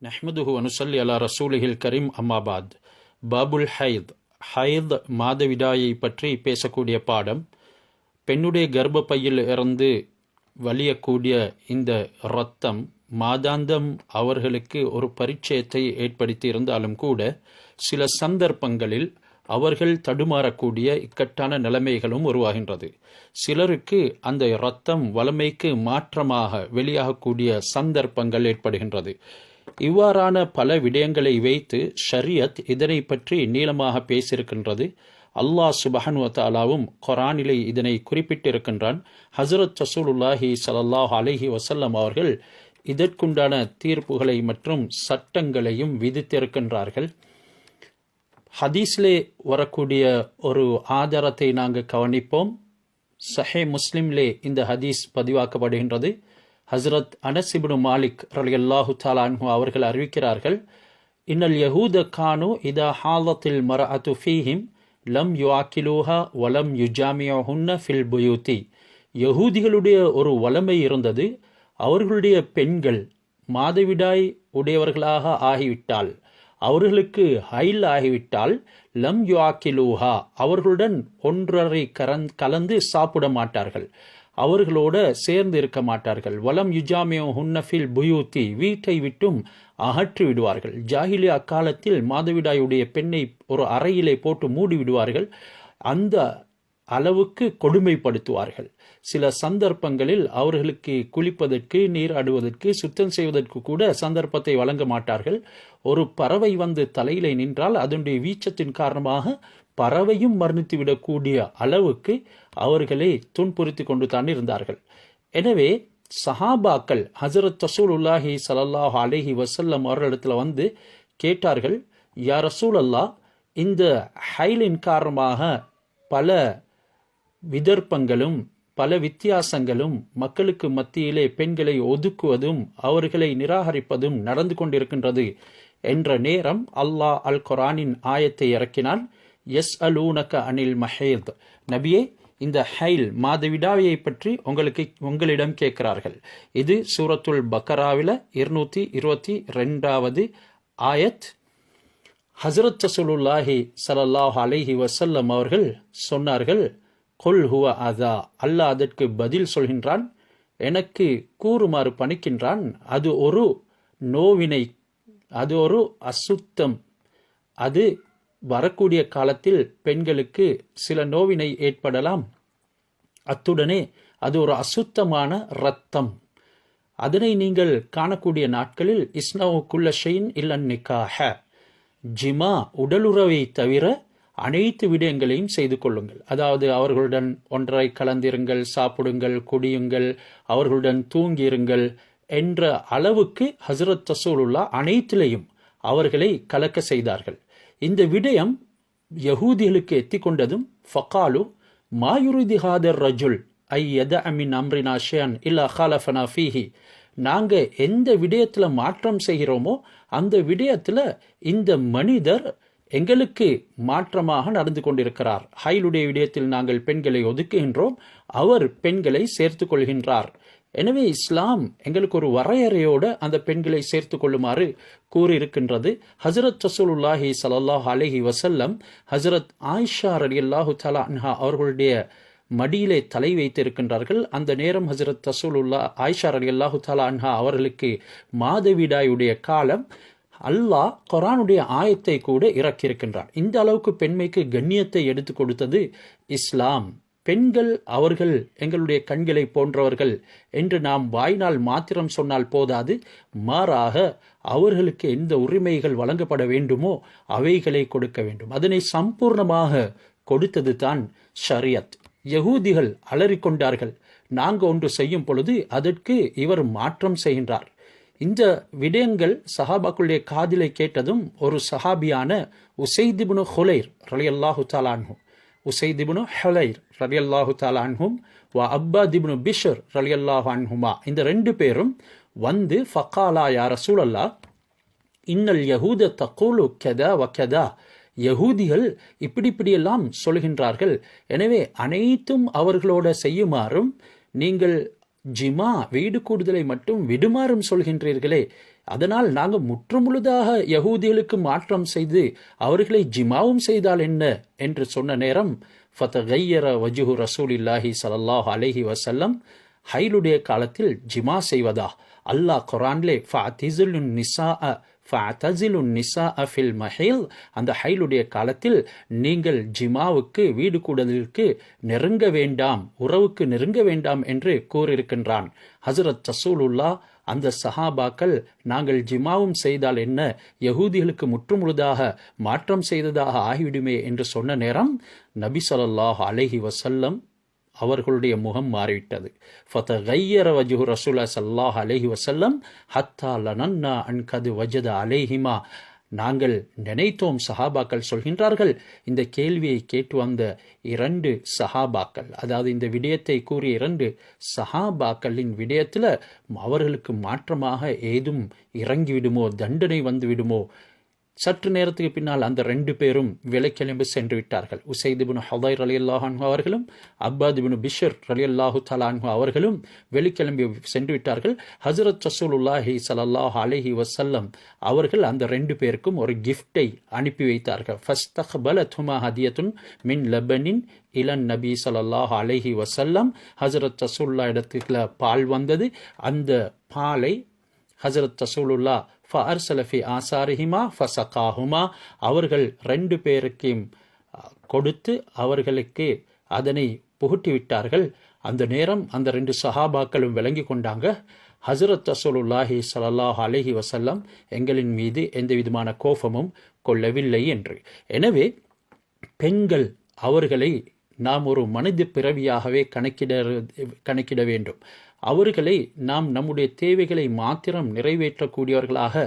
நஹ்மதுஹு வனுசல்லி அலா ரசூலிஹில் கரீம் அம்மாபாத். பாபுல் ஹைத் மாதவிடாயை பற்றி பேசக்கூடிய பாடம். பெண்ணுடைய கர்ப்பப்பையில் இருந்து வலியக்கூடிய இந்த இரத்தம் மாதாந்தம் அவர்களுக்கு ஒரு பரிச்சயத்தை ஏற்படுத்தி இருந்தாலும் கூட சில சந்தர்ப்பங்களில் அவர்கள் தடுமாறக்கூடிய இக்கட்டான நிலைமைகளும் உருவாகின்றது. சிலருக்கு அந்த இரத்தம் வளமைக்கு மாற்றமாக வெளியாகக்கூடிய சந்தர்ப்பங்கள் ஏற்படுகின்றது. இவ்வாறான பல விடயங்களை வைத்து ஷரியத் இதனை பற்றி நீளமாக பேசியிருக்கின்றது. அல்லாஹ் சுப்ஹானஹு வ தஆலாவும் குர்ஆனிலே இதனை குறிப்பிட்டிருக்கின்றான். ஹஸரத் ரசூலுல்லாஹி ஸல்லல்லாஹு அலைஹி வஸல்லம் அவர்கள் இதற்குண்டான தீர்ப்புகளை மற்றும் சட்டங்களையும் விதித்திருக்கின்றார்கள். ஹதீஸ்லே வரக்கூடிய ஒரு ஆதாரத்தை நாங்கள் கவனிப்போம். சஹீஹ் முஸ்லிம்லே இந்த ஹதீஸ் பதிவாக்கப்படுகின்றது. ஹஸ்ரத் அனஸ் இப்னு மாலிக் ரலியல்லாஹு தஆலா அன்ஹு அவர்கள் அறிவிக்கிறார்கள், இன்னல் யஹூத கானு இதா ஹாலத்தில் மர்அத்து ஃபீஹிம் லம் யுஆக்கிலூஹா வலம் யுஜாமியுஹுன்ன ஃபில் புயூதி. யஹூதிகளுடைய ஒரு வளமை இருந்தது. அவர்களுடைய பெண்கள் மாதவிடாய் உடையவர்களாக ஆகிவிட்டால், அவர்களுக்கு ஹைல் ஆகிவிட்டால், லம் யுஆக்கிலூஹா அவர்களுடன் ஒன்றரை கலந்து சாப்பிட மாட்டார்கள், அவர்களோட சேர்ந்து இருக்க மாட்டார்கள். வலம் யுஜாமியுஹுன்ன ஃபில் புயூதி வீட்டை விட்டும் அகற்றி விடுவார்கள். ஜாஹிலியா அக்காலத்தில் மாதவிடாயுடைய பெண்ணை ஒரு அறையிலே போட்டு மூடி விடுவார்கள். அந்த அளவுக்கு கொடுமைப்படுத்துவார்கள். சில சந்தர்ப்பங்களில் அவர்களுக்கு குளிப்பதற்கு, நீராடுவதற்கு, சுத்தம் செய்வதற்கு கூட சந்தர்ப்பத்தை வழங்க மாட்டார்கள். ஒரு பறவை வந்து தலையிலே நின்றால் அதனுடைய வீச்சத்தின் காரணமாக பறவையும் மரணித்துவிடக்கூடிய அளவுக்கு அவர்களை துன்புறுத்தி கொண்டு தான் இருந்தார்கள். எனவே சஹாபாக்கள் ஹஸரத் ரசூலுல்லாஹி ஸல்லல்லாஹு அலைஹி வஸல்லம் அவர்களிடத்தில் வந்து கேட்டார்கள், யா ரசூலல்லாஹ், இந்த ஹைலின் காரணமாக பல விதர்ப்பங்களும் பல வித்தியாசங்களும் மக்களுக்கு மத்தியிலே பெண்களை ஒதுக்குவதும் அவர்களை நிராகரிப்பதும் நடந்து கொண்டிருக்கின்றது என்ற நேரம் அல்லாஹ் அல் குர்ஆனின் ஆயத்தை இறக்கினான். எஸ் அலூனக அனில் மஹீத், நபியே, இந்த ஹைல் மாதவிடாயை பற்றி உங்களிடம் கேட்கிறார்கள். இது சூரத்துல் பக்கராவில் 222வது ஆயத். ஹஸரத் ரசூலுல்லாஹி ஸல்லல்லாஹு அலைஹி வஸல்லம் அவர்கள் சொன்னார்கள், குல் ஹுவ அதா, அல்லாஹ் அதற்கு பதில் சொல்கின்றான், எனக்கு கூறுமாறு பணிக்கின்றான். அது ஒரு நோவினை, அது ஒரு அசுத்தம். அது வரக்கூடிய காலத்தில் பெண்களுக்கு சில நோவினை ஏற்படலாம். அத்துடனே அது ஒரு அசுத்தமான இரத்தம். அதனை நீங்கள் காணக்கூடிய நாட்களில் இஸ்னவு குல்ல ஷைன் இல்லன் நிக்காஹ, ஜிமா உடலுறவை தவிர அனைத்து விடயங்களையும் செய்து கொள்ளுங்கள். அதாவது அவர்களுடன் ஒன்றை கலந்திருங்கள், சாப்பிடுங்கள், குடியுங்கள், அவர்களுடன் தூங்கியிருங்கள் என்ற அளவுக்கு ஹஸரத் ரசூலுல்லாஹ் அனைத்திலையும் அவர்களை கலக்க செய்தார்கள். இந்த விடயம் யஹூதிகளுக்கு எத்திக்கொண்டதும் ஃபகாலு மா யுரிது ஹாதர் ரஜுல் ஐ யதஅ மின் அம்ரினா ஷைஅன் இல்லா ஹலஃபனா ஃபீஹி. நாங்கள் எந்த விடயத்தில் மாற்றம் செய்கிறோமோ அந்த விடயத்தில் இந்த மனிதர் எங்களுக்கு மாற்றமாக நடந்து கொண்டிருக்கிறார். ஹைலுடைய விடயத்தில் நாங்கள் பெண்களை ஒதுக்குகின்றோம், அவர் பெண்களை சேர்த்து கொள்கின்றார். எனவே இஸ்லாம் எங்களுக்கு ஒரு வரையறையோடு அந்த பெண்களை சேர்த்து கொள்ளுமாறு கூறியிருக்கின்றது. ஹஸரத் ரசூலுல்லாஹி ஸல்லல்லாஹு அலைஹி வஸல்லம் ஹஸரத் ஆயிஷா ரலியல்லாஹு தஆலா அன்ஹா அவர்களுடைய மடியிலே தலை வைத்திருக்கின்றார்கள். அந்த நேரம் ஹஸரத் ரசூலுல்லாஹ் ஆயிஷா ரலியல்லாஹு தஆலா அன்ஹா அவர்களுக்கு மாதவிடாயுடைய காலம். அல்லாஹ் குர்ஆனுடைய ஆயத்தை கூட இறக்கியிருக்கின்றார். இந்த அளவுக்கு பெண்மைக்கு கண்ணியத்தை எடுத்து கொடுத்தது இஸ்லாம். பெண்கள் அவர்கள் எங்களுடைய கண்களை போன்றவர்கள் என்று நாம் வாய்நாள் மாத்திரம் சொன்னால் போதாது, மாறாக அவர்களுக்கு எந்த உரிமைகள் வழங்கப்பட வேண்டுமோ அவைகளை கொடுக்க வேண்டும். அதனை சம்பூர்ணமாக கொடுத்தது தான் ஷரியத். யஹூதிகள் அலறிக்கொண்டார்கள். நாங்கள் ஒன்று செய்யும் பொழுது அதற்கு இவர் மாற்றம் செய்கின்றார். இந்த விடயங்கள் சஹாபாக்களுடைய காதிலை கேட்டதும் ஒரு சஹாபியான உசைத் இப்னு ஹுலைர் ரலியல்லாஹு தஆலா அன்ஹு, உசைத் இப்னு ஹுலைர் ரலியல்லாஹு தஆலா அன்ஹும் வ அப்பாத் இப்னு பிஷ்ர் ரலியல்லாஹு அன்ஹுமா, இந்த ரெண்டு பேரும் வந்து ஃபகாலா யா ரசூலல்லாஹ் இன்னல் யஹூத தகூலு கதா வ கதா, யஹூதிகள் இப்படியெல்லாம் சொல்கின்றார்கள். எனவே அனைத்தும் அவர்களோட செய்யுமாறும் நீங்கள் ஜிமா வீடு கூடுதலை மட்டும் விடுமாறும் சொல்கின்றீர்களே, அதனால் நாங்கள் முற்றுமுழுதாக யகூதிகளுக்கு மாற்றம் செய்து அவர்களை ஜிமாவும் செய்தால் என்ன என்று சொன்ன நேரம் ஃபதகையர வஜுஹு ரசூலில்லாஹி ஸல்லல்லாஹு அலைஹி வஸல்லம், ஹைலுடைய காலத்தில் ஜிமா செய்வதா? அல்லாஹ் குர்ஆனிலே ஃபஅதிஸிலுன் நிஸாஅ ஃபில் மஹீல், அந்த ஹைலுடைய காலத்தில் நீங்கள் ஜிமாவுக்கு, வீடு கூடலுக்கு நெருங்க வேண்டாம், உறவுக்கு நெருங்க வேண்டாம் என்று கூறியிருக்கின்றான். ஹஸரத் ரசூலுல்லாஹ் அந்த சஹாபாக்கள் நாங்கள் ஜிமாவும் செய்தால் என்ன, யகூதிகளுக்கு முற்றுமுழுதாக மாற்றம் செய்ததாக ஆகிவிடுமே என்று சொன்ன நேரம் நபி ஸல்லல்லாஹு அலைஹி வஸல்லம் அவர்களுடைய முகம் மாறிவிட்டது. ஃபதகையர வஜ்ஹு ரசூலுல்லாஹி ஸல்லல்லாஹு அலைஹி வஸல்லம் ஹத்தா லனன்னா அன் கத் வஜத அலைஹிமா. நாங்கள் நினைத்தோம், சஹாபாக்கள் சொல்கின்றார்கள், இந்த கேள்வியை கேட்டு வந்த 2 சஹாபாக்கள், அதாவது இந்த விடயத்தை கூறிய 2 சஹாபாக்களின் விடயத்தில் அவர்களுக்கு மாற்றமாக ஏதும் இறங்கிவிடுமோ, தண்டனை வந்து விடுமோ. சற்று நேரத்துக்கு பின்னால் அந்த 2 பேரும் விலைக்கிளம்பி சென்று விட்டார்கள். உசைத் இப்னு ஹுதைர் ரலியல்லாஹு அன்ஹு அவர்களும் அப்பாத் இப்னு பிஷ்ர் ரலியல்லாஹு தஆலா அன்ஹு அவர்களும் வெளிக்கிளம்பி சென்று விட்டார்கள். ஹஸரத் ரசூலுல்லாஹி ஸல்லல்லாஹு அலைஹி வஸல்லம் அவர்கள் அந்த 2 பேருக்கும் ஒரு கிஃப்டை அனுப்பி வைத்தார்கள். ஃபஸ்தக்பலத்ஹுமா ஹதியத்துன் மின் லபனின் இலன் நபி ஸல்லல்லாஹு அலைஹி வஸல்லம். ஹஸரத் ரசூலுல்லாஹ் இடத்துல பால் வந்தது. அந்த பாலை ஹஸரத் ரசூலுல்லாஹ் ஃபஅர்ஸல ஃபி ஆசாரிஹிமா ஃபஸகாஹுமா, அவர்கள் 2 பேருக்கும் கொடுத்து அவர்களுக்கு அதனை புகட்டி விட்டார்கள். அந்த நேரம் அந்த 2 சஹாபாக்களும் விளங்கி கொண்டாங்க, ஹஸரத் ரசூலுல்லாஹி ஸல்லல்லாஹு அலைஹி வஸல்லம் எங்களின் மீது எந்த விதமான கோபமும் கொள்ளவில்லை என்று. எனவே பெண்கள் அவர்களை நாம் ஒரு மனித பிறவியாகவே கணக்கிட வேண்டும். அவர்களை நாம் நம்முடைய தேவைகளை மாத்திரம் நிறைவேற்றக்கூடியவர்களாக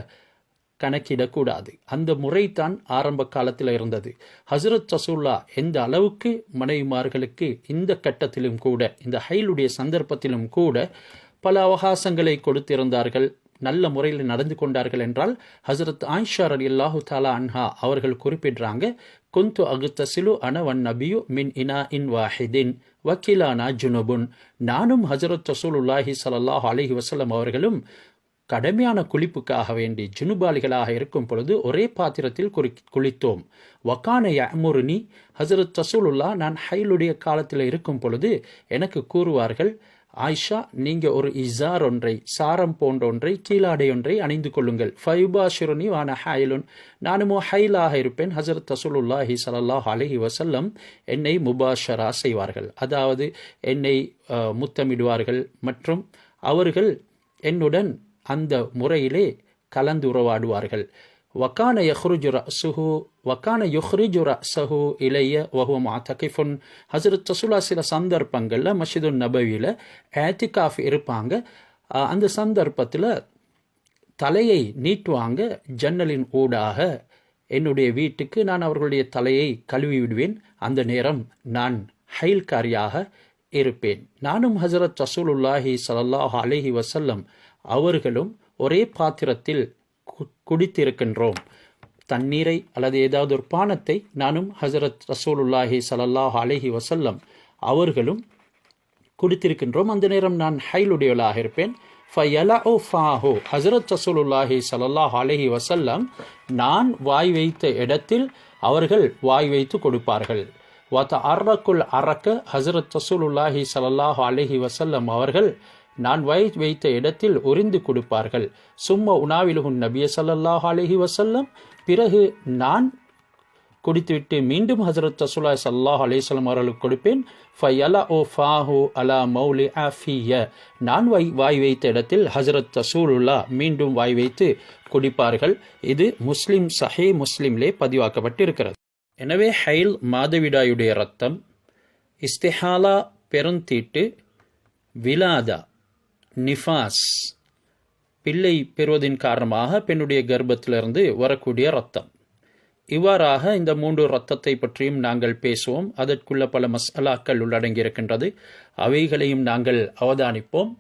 கணக்கிடக்கூடாது. அந்த முறைதான் ஆரம்ப காலத்தில் இருந்தது. ஹஸரத் ரசூலுல்லாஹ் எந்த அளவுக்கு மனைவிமார்களுக்கு இந்த கட்டத்திலும் கூட, இந்த ஹைலுடைய சந்தர்ப்பத்திலும் கூட பல அவகாசங்களை கொடுத்திருந்தார்கள், நல்ல முறையில் நடந்து கொண்டார்கள் என்றால் ஹஸரத் ஆயிஷா ரலியல்லாஹு தஆலா அன்ஹா அவர்கள் குறிப்பிடுறாங்க, குந்து அகுத்தசிலு அன வன் நபியு மின் இனா இன் வாஹிதின் வக்கீலானா ஜுனுபுன். நானும் ஹஸரத் ரசூலுல்லாஹி ஸல்லல்லாஹு அலைஹி வஸல்லம் அவர்களும் கடமையான குளிப்புக்காக வேண்டி ஜுனுபாலிகளாக இருக்கும் பொழுது ஒரே பாத்திரத்தில் குளித்தோம். வக்கான யஅமுருனி, ஹஸரத் ரசூலுல்லாஹ் நான் ஹைலுடைய காலத்தில் இருக்கும் பொழுது எனக்கு கூறுவார்கள், ஆயிஷா நீங்க ஒரு இசார் ஒன்றை, சாரம் போன்ற ஒன்றை, கீழாடை ஒன்றை அணிந்து கொள்ளுங்கள். ஃபயுபாஷிருனி வான ஹைலுன், நானும் ஹைலாக இருப்பேன். ஹஸரத் ரசூலுல்லாஹி ஸல்லல்லாஹு அலைஹி வஸல்லம் என்னை முபாஷரா செய்வார்கள், அதாவது என்னை முத்தமிடுவார்கள் மற்றும் அவர்கள் என்னுடன் அந்த முறையிலே கலந்துறவாடுவார்கள். வக்கான யுஹ்ரிஜு ரஅஸஹு இலைய வஹுவ முஅத்தகிஃபுன். ஹஸரத் ரசூலுல்லாஹ் சில சந்தர்ப்பங்களில் மஸ்ஜிதுன் நபவியில் இஅ்திகாஃப் இருப்பாங்க. அந்த சந்தர்ப்பத்தில் தலையை நீட்டுவாங்க. ஜன்னலின் ஊடாக என்னுடைய வீட்டுக்கு நான் அவர்களுடைய தலையை கழுவி விடுவேன். அந்த நேரம் நான் ஹைல்காரியாக இருப்பேன். நானும் ஹஸரத் ரசூலுல்லாஹி ஸல்லல்லாஹு அலைஹி வஸல்லம் அவர்களும் ஒரே பாத்திரத்தில் குடித்திருக்கின்றோம். தண்ணீரை அல்லது ஏதாவது ஒரு பானத்தை நானும் ஹஸரத் ரசூலுல்லாஹி ஸல்லல்லாஹு அலைஹி வஸல்லம் அவர்களும் குடித்திருக்கின்றோம். அந்த நேரம் நான் ஹைலுடையவளாக இருப்பேன். ஃபயலஉ ஃபாஹு, ஹஸரத் ரசூலுல்லாஹி ஸல்லல்லாஹு அலைஹி வஸல்லம் நான் வாய் வைத்த இடத்தில் அவர்கள் வாய் வைத்து கொடுப்பார்கள். வதஅர்ரகுல் அரக, ஹஸரத் ரசூலுல்லாஹி ஸல்லல்லாஹு அலைஹி வஸல்லம் அவர்கள் நான் வாய் வைத்த இடத்தில் உறிந்து கொடுப்பார்கள். சும்ம உனாவிலுஹுன் நபிய ஸல்லல்லாஹு அலைஹி வஸல்லம், பிறகு நான் குடித்துவிட்டு மீண்டும் ஹஸரத் ரசூலுல்லாஹி ஸல்லல்லாஹு அலைஹி வஸல்லம் அவர்களுக்கு கொடுப்பேன். ஃபயலஉ ஃபாஹு அலா மௌலி ஆஃபிய, நான் வாய் வைத்த இடத்தில் ஹஸரத் ரசூலுல்லாஹ் மீண்டும் வாய் வைத்து குடிப்பார்கள். இது முஸ்லிம் சஹீஹ் முஸ்லிம்லே பதிவாக்கப்பட்டிருக்கிறது. எனவே ஹைல் மாதவிடாயுடைய ரத்தம், இஸ்திஹாலா பெருந்தீட்டு, விலாதா நிஃபாஸ் பிள்ளை பெறுவதின் காரணமாக பெண்ணுடைய கர்ப்பத்திலிருந்து வரக்கூடிய ரத்தம், இவ்வாறாக இந்த 3 ரத்தத்தை பற்றியும் நாங்கள் பேசுவோம். அதற்குள்ள பல மஸ்அலாக்கள் உள்ளடங்கியிருக்கின்றது, அவைகளையும் நாங்கள் அவதானிப்போம்.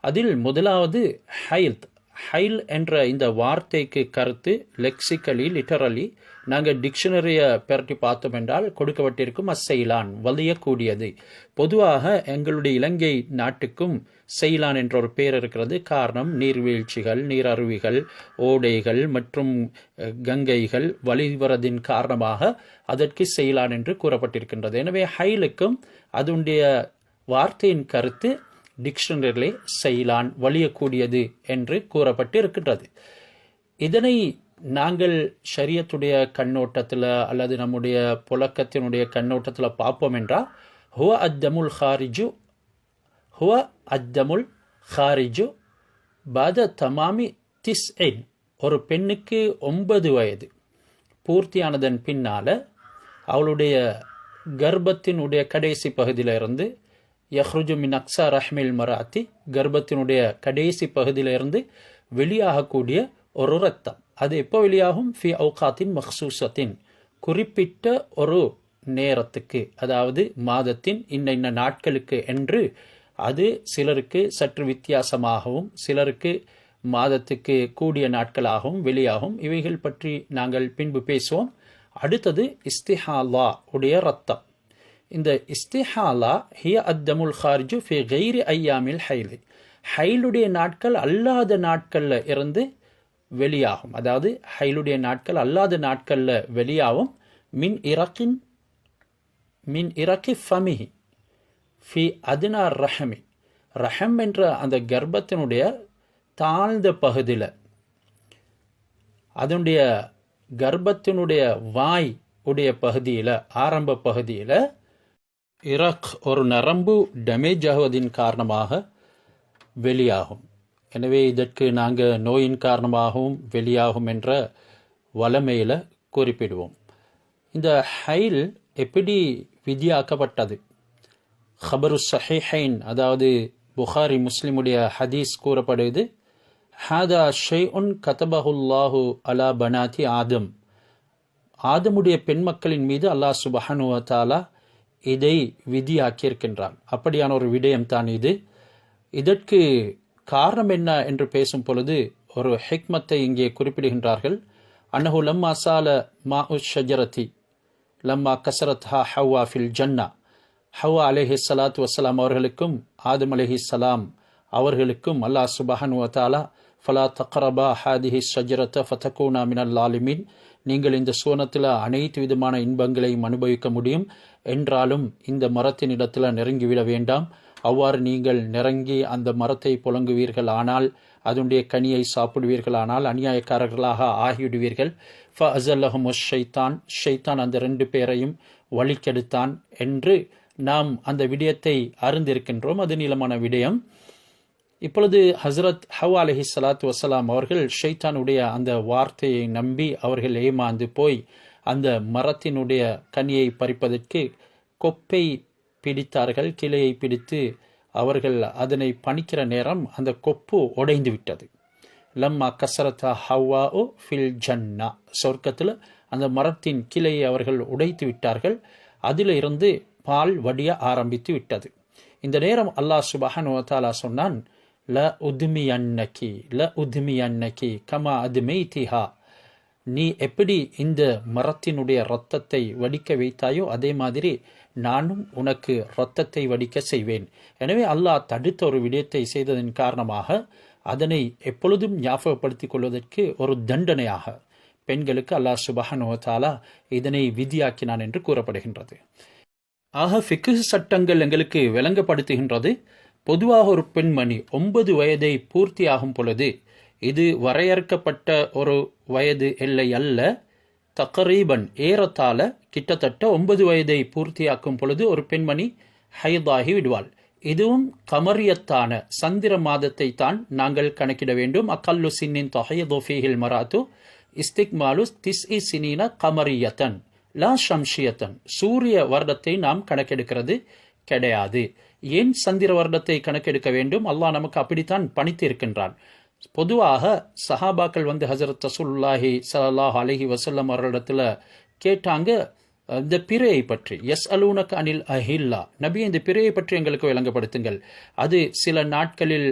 அதில் முதலாவது ஹைத், ஹைல் என்ற இந்த வார்த்தைக்கு கருத்து லெக்சிக்கலி லிட்டரலி நாங்கள் டிக்ஷனரியை பெரட்டி பார்த்தோம் என்றால் கொடுக்கப்பட்டிருக்கும் அசெய்லான் வலியக்கூடியது. பொதுவாக எங்களுடைய இலங்கை நாட்டுக்கும் செய்லான் என்ற ஒரு பேர் இருக்கிறது. காரணம் நீர்வீழ்ச்சிகள், நீரருவிகள், ஓடைகள் மற்றும் கங்கைகள் வழிவரதின் காரணமாக அதற்கு செய்லான் என்று கூறப்பட்டிருக்கின்றது. எனவே ஹைலுக்கும் அதனுடைய வார்த்தையின் கருத்து டிக்ஷனரியிலே செய்லான் வலியக்கூடியது என்று கூறப்பட்டு இருக்கின்றது. இதனை நாங்கள் ஷரியத்துடைய கண்ணோட்டத்தில் அல்லது நம்முடைய புழக்கத்தினுடைய கண்ணோட்டத்தில் பார்ப்போம் என்றால் ஹுவ அத்தமுல் ஹாரிஜு பாத தமாமி திஸ்இன், ஒரு பெண்ணுக்கு 9 வயது பூர்த்தியானதன் பின்னால் அவளுடைய கர்ப்பத்தினுடைய கடைசி பகுதியிலிருந்து யஹ்ருஜு மின் அக்ஸா ரஹ்மில் மராத்தி, கர்ப்பத்தினுடைய கடைசி பகுதியிலிருந்து வெளியாகக்கூடிய ஒரு ரத்தம். அது எப்போ வெளியாகும்? ஃபி அவுகாத்தின் மக்சூசத்தின், குறிப்பிட்ட ஒரு நேரத்துக்கு, அதாவது மாதத்தின் இன்ன நாட்களுக்கு என்று. அது சிலருக்கு சற்று வித்தியாசமாகவும் சிலருக்கு மாதத்துக்கு கூடிய நாட்களாகவும் வெளியாகும். இவைகள் பற்றி நாங்கள் பின்பு பேசுவோம். அடுத்தது இஸ்திஹாலா உடைய ரத்தம். இந்த இஸ்திஹாலா ஹிய அத்தமுல் ஹாரிஜு ஃபி கைரி ஐயாமில் ஹைலி, ஹைலுடைய நாட்கள் அல்லாத நாட்கள்ல இருந்து வெளியாகும். அதாவது ஹைலுடைய நாட்கள் அல்லாத நாட்கள்ல வெளியாகும். மின் இரக்கி ஃபமிஹி ஃபி அதுனா ரஹமி, ரஹம் என்ற அந்த கர்ப்பத்தினுடைய தாழ்ந்த பகுதியில், அதனுடைய கர்ப்பத்தினுடைய வாய் உடைய பகுதியில், ஆரம்ப பகுதியில் இரக் ஒரு நரம்பு டேமேஜ் ஆகுவதின் காரணமாக வெளியாகும். எனவே இதற்கு நாங்கள் நோயின் காரணமாகவும் வெளியாகும் என்ற வளமையில் குறிப்பிடுவோம். இந்த ஹைல் எப்படி விதியாக்கப்பட்டது? ஹபரு சஹீஹைன், அதாவது புகாரி முஸ்லிமுடைய ஹதீஸ் கூறப்படுவது, ஹாதா ஷைஉன் கதபஹுல்லாஹு அலா பனாதி ஆதம், ஆதமுடைய பெண் மக்களின் மீது அல்லாஹ் சுப்ஹானஹு வ தஆலா இதை விதியாக்கியிருக்கின்றான். அப்படியான ஒரு விடயம்தான் இது. இதற்கு காரணம் என்ன என்று பேசும் பொழுது ஒரு ஹிக்மத்தை இங்கே குறிப்பிடுகின்றார்கள். அன்னஹு லம்மா சால மாஉ ஷஜரதி லம்மா கசரத்ஹா ஹவ்வா ஃபில் ஜன்னா, ஹவ்வா அலைஹி ஸலாத்து வஸ்ஸலாம் அவர்களுக்கும் ஆதம் அலைஹி ஸலாம் அவர்களுக்கும் அல்லாஹ் சுப்ஹானஹு வ தஆலா ஃபலா தக்ரபா ஹாதிஹி ஷஜரத ஃபதகூனா மினல் லாலிமின், நீங்கள் இந்த சூனத்தில் அனைத்து விதமான இன்பங்களையும் அனுபவிக்க முடியும், என்றாலும் இந்த மரத்தின் இடத்துல நெருங்கிவிட வேண்டாம். அவ்வாறு நீங்கள் நெருங்கி அந்த மரத்தை புழங்குவீர்கள் ஆனால், அதனுடைய கனியை சாப்பிடுவீர்கள் ஆனால் அநியாயக்காரர்களாக ஆகிவிடுவீர்கள். ஃபஅஸல்லஹும் ஷைத்தான், ஷைத்தான் அந்த 2 பேரையும் வழிக்கெடுத்தான் என்று நாம் அந்த விடயத்தை அறிந்திருக்கின்றோம். அது நீளமான விடயம். இப்பொழுது ஹஸ்ரத் ஹவ்வா அலைஹி ஸலாத்து வஸ்ஸலாம் அவர்கள் ஷைத்தானுடைய அந்த வார்த்தையை நம்பி அவர்கள் ஏமாந்து போய் அந்த மரத்தினுடைய கனியை பறிப்பதற்கு கொப்பை பிடித்தார்கள். கிளையை பிடித்து அவர்கள் அதனை பணிக்கிற நேரம் அந்த கொப்பு உடைந்து விட்டது. லம்மா கசரத்தா ஹவ்வா ஓ ஃபில் ஜன்னா, சொர்க்கத்தில் அந்த மரத்தின் கிளையை அவர்கள் உடைத்து விட்டார்கள். அதில் இருந்து பால் வடிய ஆரம்பித்து விட்டது. இந்த நேரம் அல்லாஹ் சுப்ஹானஹு வ தஆலா சொன்னான், ல உத்மியன்னகி கமா அதுமைதிஹா, நீ எப்படி இந்த மரத்தினுடைய இரத்தத்தை வடிக்க வைத்தாயோ அதே மாதிரி நானும் உனக்கு இரத்தத்தை வடிக்க செய்வேன். எனவே அல்லாஹ் தடுத்த ஒரு விடயத்தை செய்ததன் காரணமாக அதனை எப்பொழுதும் ஞாபகப்படுத்திக் கொள்வதற்கு ஒரு தண்டனையாக பெண்களுக்கு அல்லாஹ் சுப்ஹானஹு வ தஆலா இதனை விதியாக்கினான் என்று கூறப்படுகின்றது. ஆக ஃபிக்ஹ் சட்டங்கள் எங்களுக்கு விளங்கப்படுத்துகின்றது. பொதுவாக ஒரு பெண்மணி 9 வயதை பூர்த்தியாகும் பொழுது, இது வரையறுக்கப்பட்ட ஒரு வயது எல்லை அல்ல, தக்ரீபன் ஏறத்தாழ கிட்டத்தட்ட 9 வயதை பூர்த்தியாக்கும் பொழுது ஒரு பெண்மணி ஹைதாகி விடுவாள். இதுவும் கமரியத்தான சந்திர மாதத்தை தான் நாங்கள் கணக்கிட வேண்டும். அக்கல்லு சின்னின் தொஹைது ஃபீஹில் மராத்து இஸ்திக்மாலு திஸ்இ சினீன கமரியத்தன் லா ஷம்ஷியத்தன், சூரிய வருடத்தை நாம் கணக்கெடுக்கிறது கிடையாது. ஏன் சந்திர வருடத்தை கணக்கெடுக்க வேண்டும்? அல்லாஹ் நமக்கு அப்படித்தான் பணித்து இருக்கின்றான். பொதுவாக சஹாபாக்கள் வந்து ஹஸரத் ரசூலுல்லாஹி ஸல்லல்லாஹு அலைஹி வஸல்லம் அவர்களிடத்தில் கேட்டாங்க இந்த பிறையை பற்றி. எஸ் அலூனக் அனில் அஹில்லா, நபி இந்த பிறையை பற்றி எங்களுக்கு விளங்கப்படுத்துங்கள். அது சில நாட்களில்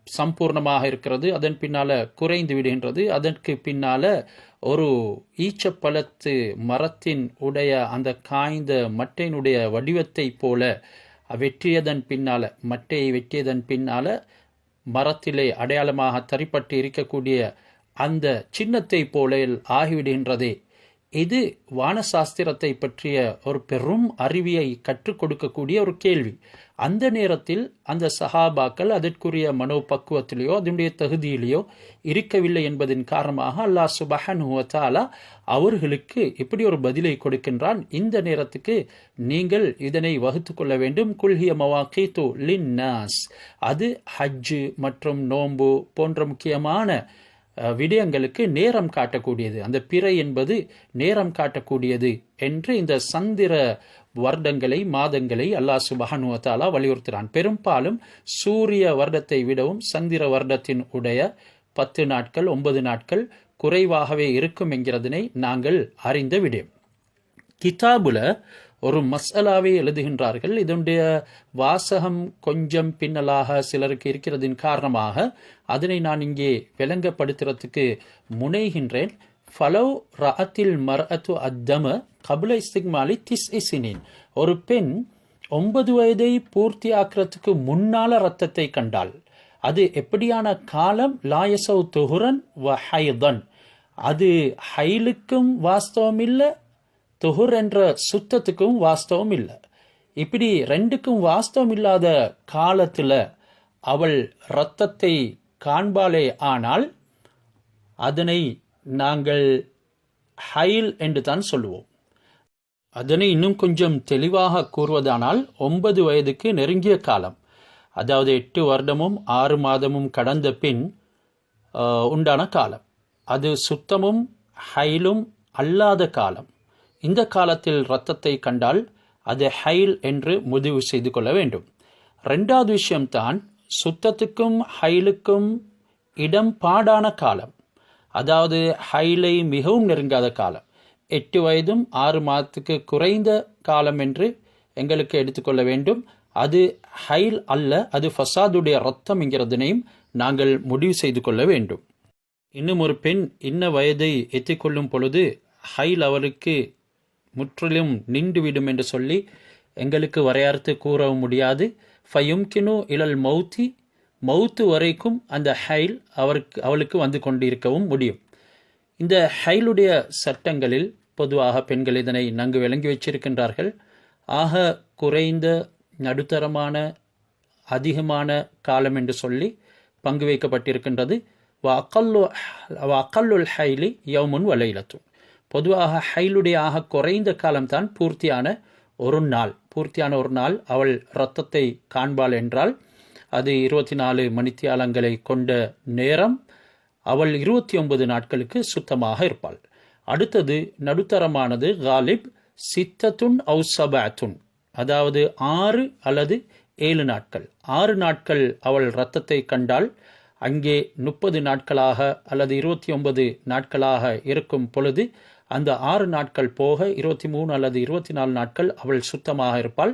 சம்பூர்ணமாக இருக்கிறது, அதன் பின்னால குறைந்து விடுகின்றது, அதற்கு பின்னால ஒரு ஈச்சப்பழத்து மரத்தின் உடைய அந்த காய்ந்த மட்டையினுடைய வடிவத்தை போல வெட்டியதன் பின்னால, மட்டையை வெட்டியதன் பின்னால மரத்திலே அடையாளமாக தரிப்பட்டு இருக்கக்கூடிய அந்த சின்னத்தை போல ஆகிவிடுகின்றதே. இது வானசாஸ்திரத்தை பற்றிய ஒரு பெரும் அறிவியை கற்றுக் கொடுக்கக்கூடிய ஒரு கேள்வி. அந்த நேரத்தில் அந்த சஹாபாக்கள் அதற்குரிய மனோபக்குவத்திலேயோ அதனுடைய தகுதியிலேயோ இருக்கவில்லை என்பதன் காரணமாக அல்லாஹ் சுப்ஹானஹு வ தஆலா அவர்களுக்கு இப்படி ஒரு பதிலை கொடுக்கின்றான். இந்த நேரத்துக்கு நீங்கள் இதனை வகுத்து கொள்ள வேண்டும். குல்ஹிய மவாகீது லின்னாஸ், அது ஹஜ்ஜு மற்றும் நோன்பு போன்ற முக்கியமான விடயங்களுக்கு நேரம் காட்டக்கூடியது. அந்த பிறை என்பது நேரம் காட்டக்கூடியது என்று இந்த சந்திர வருடங்களை மாதங்களை அல்லாஹ் சுப்ஹானஹு வ தஆலா வலியுறுத்துகிறான். பெரும்பாலும் சூரிய வருடத்தை விடவும் சந்திர வருடத்தின் உடைய 10 நாட்கள் 9 நாட்கள் குறைவாகவே இருக்கும் என்கிறதனை நாங்கள் அறிந்த விடயம். கிதாபுல ஒரு மஸ்அலாவை எழுதுகின்றார்கள். இதனுடைய வாசகம் கொஞ்சம் பின்னலாக சிலருக்கு இருக்கிறதின் காரணமாக அதனை நான் இங்கே விளங்கப்படுத்துறதுக்கு முனைகின்றேன். ஃபலவ் ரஅத்தில் மர்அத்து அத்தம கபுல இஸ்திக்மாலி திஸ்இசினின், ஒரு பெண் 9 வயதை பூர்த்தி ஆக்கிறதுக்கு முன்னால ரத்தத்தை கண்டால் அது எப்படியான காலம்? லாயசௌ துஹுரன் வ ஹைதன், அது ஹைலுக்கும் வாஸ்தவம் இல்லை, துஹுர் என்ற சுத்தத்துக்கும் வாஸ்தவம் இல்லை. இப்படி ரெண்டுக்கும் வாஸ்தவம் இல்லாத காலத்துல அவள் இரத்தத்தை காண்பாளே ஆனால் அதனை நாங்கள் ஹைல் என்று தான் சொல்லுவோம். அதனை இன்னும் கொஞ்சம் தெளிவாக கூறுவதானால் 9 வயதுக்கு நெருங்கிய காலம், அதாவது 8 வருடமும் 6 மாதமும் கடந்த பின் உண்டான காலம், அது சுத்தமும் ஹைலும் அல்லாத காலம். இந்த காலத்தில் இரத்தத்தை கண்டால் அது ஹைல் என்று முடிவு செய்து கொள்ள வேண்டும். 2வது விஷயம்தான் சுத்தத்துக்கும் ஹைலுக்கும் இடம் பாடான காலம், அதாவது ஹைலை மிகவும் நெருங்காத காலம். 8 வயதும் 6 மாதத்துக்கு குறைந்த காலம் என்று எங்களுக்கு எடுத்துக்கொள்ள வேண்டும். அது ஹைல் அல்ல, அது ஃபசாதுடைய ரத்தம் என்கிறதனையும் நாங்கள் முடிவு செய்து கொள்ள வேண்டும். இன்னும் ஒரு பெண் இன்ன வயதை எத்திக்கொள்ளும் பொழுது ஹைல் அவருக்கு முற்றிலும் நின்றுவிடும் என்று சொல்லி எங்களுக்கு வரையறுத்து கூறவும் முடியாது. ஃபயும்கினு இலல் மௌத்தி, மௌத்து வரைக்கும் அந்த ஹைல் அவளுக்கு வந்து கொண்டிருக்கவும் முடியும். இந்த ஹைலுடைய சட்டங்களில் பொதுவாக பெண்கள் இதனை நன்கு விளங்கி வச்சிருக்கின்றார்கள். ஆக குறைந்த, நடுத்தரமான, அதிகமான காலம் என்று சொல்லி பங்கு வைக்கப்பட்டிருக்கின்றது. அக்கல்லுல் ஹைலி யௌமுன் வலைலத்து, பொதுவாக ஹைலுடைய ஆக குறைந்த காலம்தான் பூர்த்தியான ஒரு நாள். அவள் இரத்தத்தை காண்பாள் என்றால் அது 24 மணித்தியாலங்களை கொண்ட நேரம். அவள் 29 நாட்களுக்கு சுத்தமாக இருப்பாள். அடுத்தது நடுத்தரமானது காலிப் சித்தத்துன் அவு சபஅத்துன், அதாவது 6 அல்லது 7 நாட்கள். 6 நாட்கள் அவள் இரத்தத்தை கண்டால் அங்கே 30 நாட்களாக அல்லது 29 நாட்களாக இருக்கும் பொழுது அந்த 6 நாட்கள் போக 23 அல்லது 24 நாட்கள் அவள் சுத்தமாக இருப்பாள்.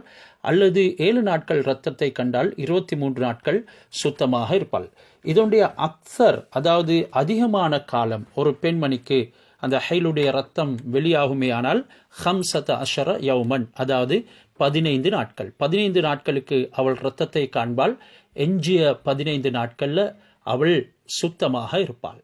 அல்லது 7 நாட்கள் இரத்தத்தை கண்டால் 23 நாட்கள் சுத்தமாக இருப்பாள். இதனுடைய அக்சர், அதாவது அதிகமான காலம் ஒரு பெண்மணிக்கு அந்த ஹைலுடைய ரத்தம் வெளியாகுமே ஆனால் 15 யௌமன், அதாவது 15 நாட்கள். 15 நாட்களுக்கு அவள் இரத்தத்தை காண்பாள். எஞ்சிய 15 நாட்கள்ல அவள் சுத்தமாக இருப்பாள்.